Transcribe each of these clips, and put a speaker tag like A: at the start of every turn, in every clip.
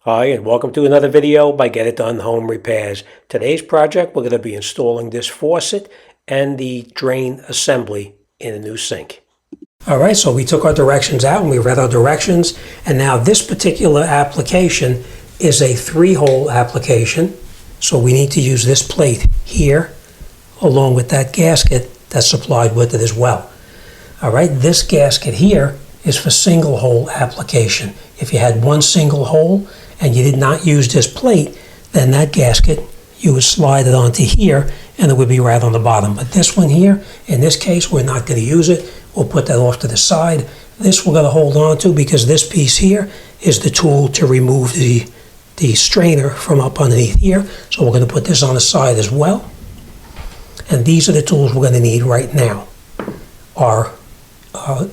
A: Hi, and welcome to another video by Get It Done Home Repairs. Today's project, we're going to be installing this faucet and the drain assembly in a new sink. Alright, so we took our directions out and we read our directions, and now this particular application is a 3-hole application, so we need to use this plate here along with that gasket that's supplied with it as well. Alright, this gasket here is for single hole application. If you had one single hole and you did not use this plate, then that gasket, you would slide it onto here and it would be right on the bottom. But this one here, in this case, we're not going to use it. We'll put that off to the side. This we're going to hold on to because this piece here is the tool to remove the strainer from up underneath here. So we're going to put this on the side as well. And these are the tools we're going to need right now. Our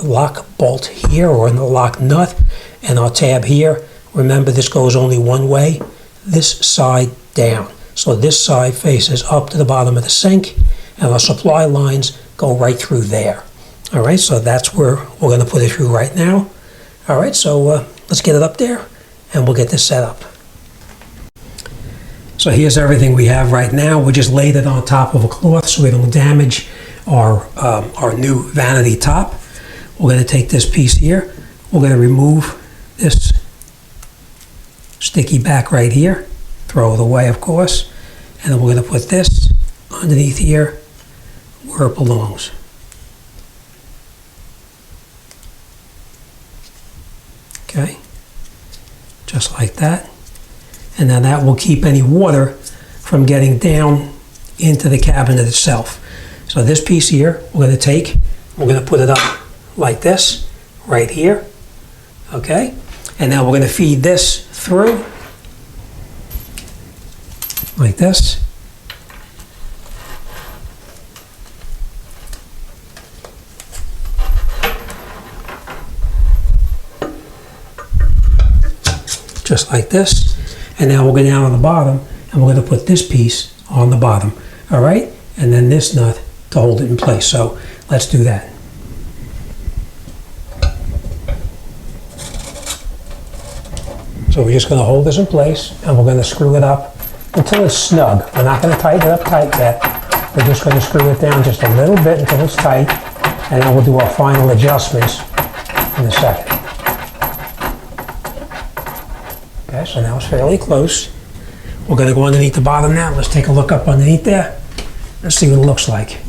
A: lock bolt here, or the lock nut, and our tab here. Remember, this goes only one way, this side down. So this side faces up to the bottom of the sink, and our supply lines go right through there. All right, so that's where we're going to put it through right now. All right, so let's get it up there, and we'll get this set up. So here's everything we have right now. We just laid it on top of a cloth so we don't damage our new vanity top. We're going to take this piece here. We're going to remove this sticky back right here. Throw it away, of course. And then we're going to put this underneath here where it belongs. Okay. Just like that. And then that will keep any water from getting down into the cabinet itself. So this piece here, we're going to take, we're going to put it up like this, right here, okay? And now we're going to feed this through, like this. Just like this. And now we'll go down on the bottom, and we're going to put this piece on the bottom, all right? And then this nut to hold it in place. So let's do that. So we're just going to hold this in place, and we're going to screw it up until it's snug. We're not going to tighten it up tight yet. We're just going to screw it down just a little bit until it's tight, and then we'll do our final adjustments in a second. Okay, so now it's fairly close. We're going to go underneath the bottom now. Let's take a look up underneath there. Let's see what it looks like.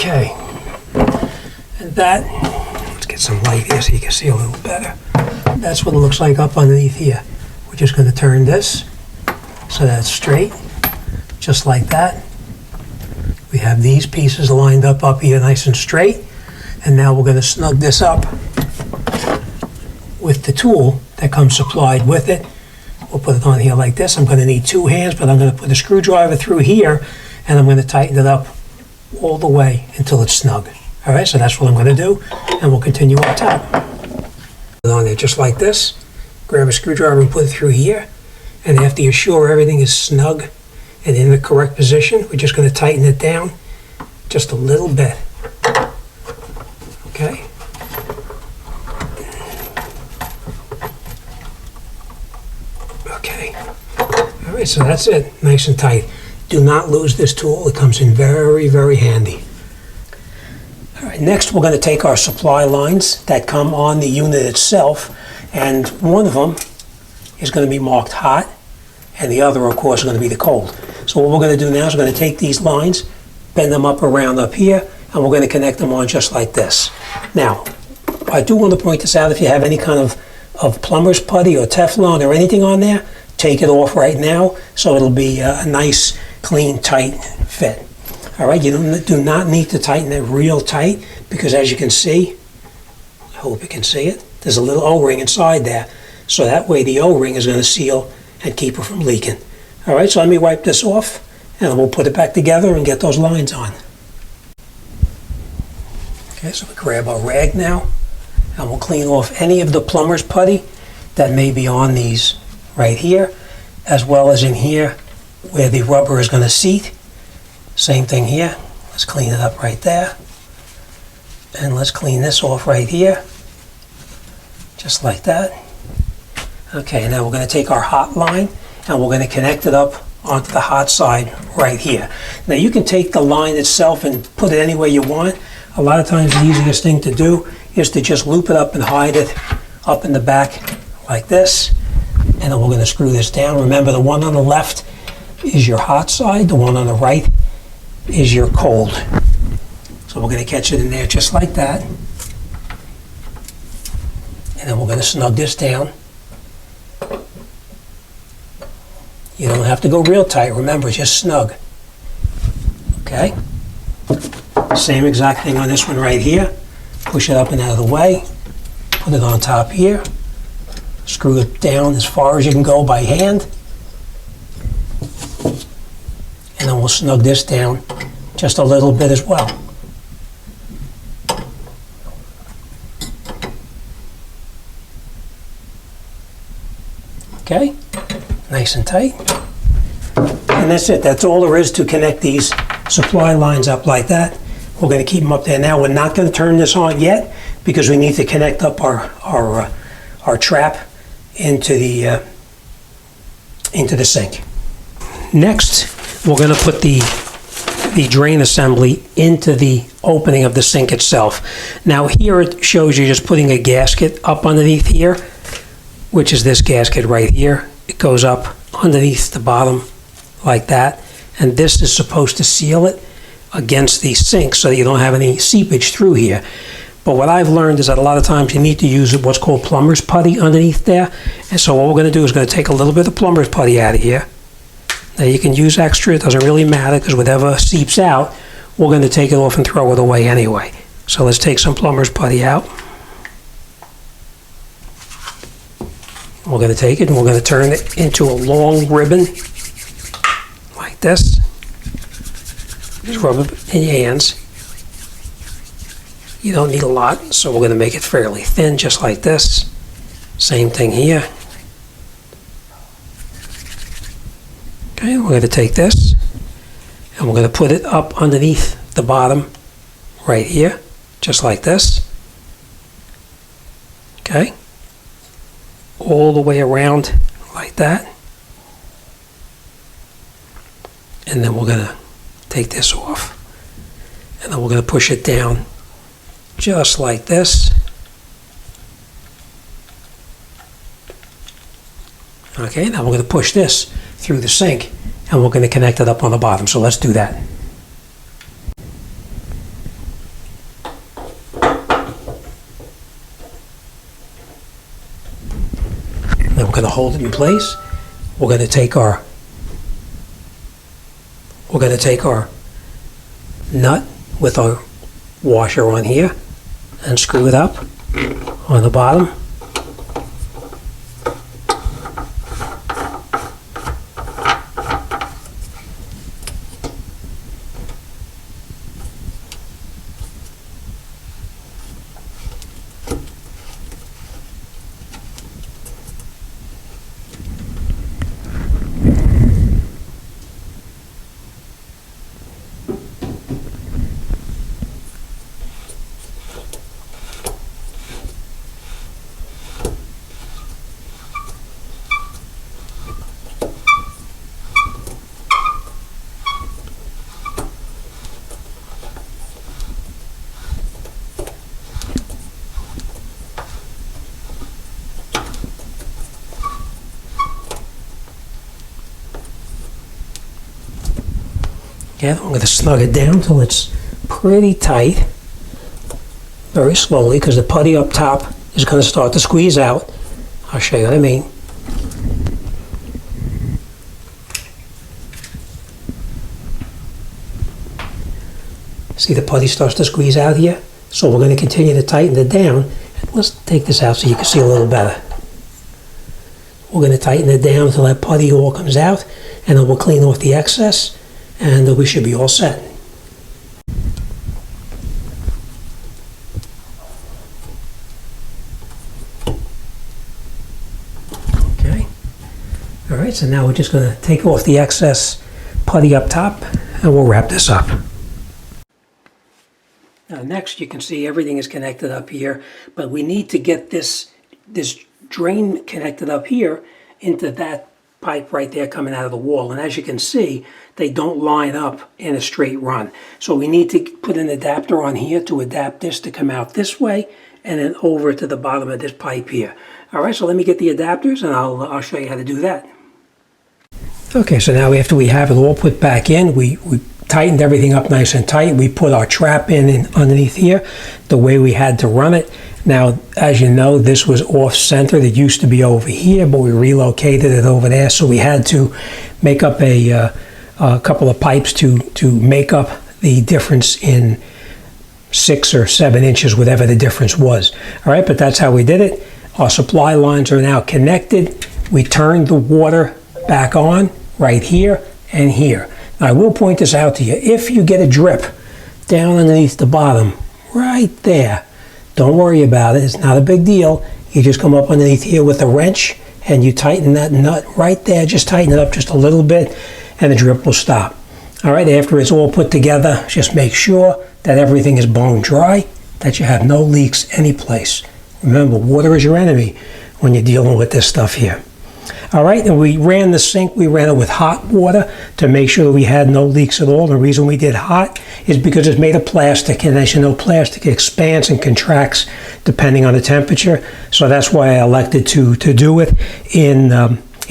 A: Okay, and that, let's get some light here so you can see a little better. That's what it looks like up underneath here. We're just going to turn this so that it's straight, just like that. We have these pieces lined up here nice and straight, and now we're going to snug this up with the tool that comes supplied with it. We'll put it on here like this. I'm going to need 2 hands, but I'm going to put a screwdriver through here, and I'm going to tighten it up all the way until it's snug. All right, so that's what I'm going to do, and we'll continue up top. Put it on there just like this. Grab a screwdriver and put it through here, and after you're sure everything is snug and in the correct position, we're just going to tighten it down just a little bit. Okay. Okay. All right, so that's it. Nice and tight. Do not lose this tool. It comes in very, very handy. All right, next we're going to take our supply lines that come on the unit itself, and one of them is going to be marked hot, and the other, of course, is going to be the cold. So what we're going to do now is we're going to take these lines, bend them up around up here, and we're going to connect them on just like this. Now, I do want to point this out. If you have any kind of plumber's putty or Teflon or anything on there, take it off right now so it'll be a nice, clean, tight fit. All right, you do not need to tighten it real tight because, as you can see, I hope you can see it, there's a little O-ring inside there. So that way the O-ring is going to seal and keep it from leaking. All right, so let me wipe this off, and we'll put it back together and get those lines on. Okay, so we grab our rag now, and we'll clean off any of the plumber's putty that may be on these right here, as well as in here where the rubber is going to seat. Same thing here. Let's clean it up right there. And let's clean this off right here. Just like that. Okay, now we're going to take our hot line and we're going to connect it up onto the hot side right here. Now you can take the line itself and put it anywhere you want. A lot of times the easiest thing to do is to just loop it up and hide it up in the back like this. And then we're going to screw this down. Remember, the one on the left is your hot side, the one on the right is your cold. So we're going to catch it in there just like that. And then we're going to snug this down. You don't have to go real tight. Remember, just snug. Okay? Same exact thing on this one right here. Push it up and out of the way. Put it on top here. Screw it down as far as you can go by hand. And then we'll snug this down just a little bit as well. Okay, nice and tight. And that's it. That's all there is to connect these supply lines up like that. We're going to keep them up there. Now we're not going to turn this on yet because we need to connect up our trap into the sink. Next, we're going to put the drain assembly into the opening of the sink itself. Now here it shows you just putting a gasket up underneath here, which is this gasket right here. It goes up underneath the bottom like that, and this is supposed to seal it against the sink so that you don't have any seepage through here. But what I've learned is that a lot of times you need to use what's called plumber's putty underneath there. And so what we're going to do is going to take a little bit of plumber's putty out of here. Now you can use extra, it doesn't really matter because whatever seeps out, we're going to take it off and throw it away anyway. So let's take some plumber's putty out. We're going to take it and we're going to turn it into a long ribbon like this. Just rub it in your hands. You don't need a lot, so we're going to make it fairly thin, just like this. Same thing here. Okay, we're going to take this and we're going to put it up underneath the bottom right here, just like this. Okay, all the way around like that. And then we're going to take this off. And then we're going to push it down just like this. Okay, now we're going to push this through the sink and we're going to connect it up on the bottom. So let's do that. Then we're going to hold it in place. We're going to take our nut with our washer on here and screw it up on the bottom. Yeah, I'm going to snug it down till it's pretty tight, very slowly, because the putty up top is going to start to squeeze out. I'll show you what I mean. See, the putty starts to squeeze out here, so we're going to continue to tighten it down. Let's take this out so you can see a little better. We're going to tighten it down until that putty all comes out, and then we'll clean off the excess, and we should be all set. Okay. All right, right, so now we're just going to take off the excess putty up top and we'll wrap this up. Now next you can see everything is connected up here, but we need to get this drain connected up here into that pipe right there coming out of the wall. And as you can see, they don't line up in a straight run. So we need to put an adapter on here to adapt this to come out this way and then over to the bottom of this pipe here. All right, so let me get the adapters and I'll show you how to do that. Okay, so now after we have it all put back in, we tightened everything up nice and tight. We put our trap in underneath here the way we had to run it. Now, as you know, this was off-center. It used to be over here, but we relocated it over there, so we had to make up a couple of pipes to make up the difference in 6 or 7 inches, whatever the difference was. All right, but that's how we did it. Our supply lines are now connected. We turned the water back on right here and here. Now, I will point this out to you. If you get a drip down underneath the bottom, right there, don't worry about it. It's not a big deal. You just come up underneath here with a wrench and you tighten that nut right there. Just tighten it up just a little bit and the drip will stop. All right, after it's all put together, just make sure that everything is bone dry, that you have no leaks anyplace. Remember, water is your enemy when you're dealing with this stuff here. All right, and we ran the sink, we ran it with hot water to make sure we had no leaks at all. The reason we did hot is because it's made of plastic, and as you know, plastic expands and contracts depending on the temperature. So that's why I elected to do it in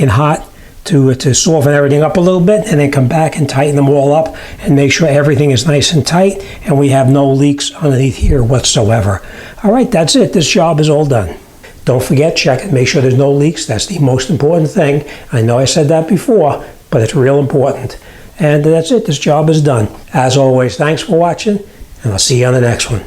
A: hot to soften everything up a little bit, and then come back and tighten them all up and make sure everything is nice and tight and we have no leaks underneath here whatsoever. All right, that's it. This job is all done. Don't forget, check and make sure there's no leaks. That's the most important thing. I know I said that before, but it's real important. And that's it. This job is done. As always, thanks for watching, and I'll see you on the next one.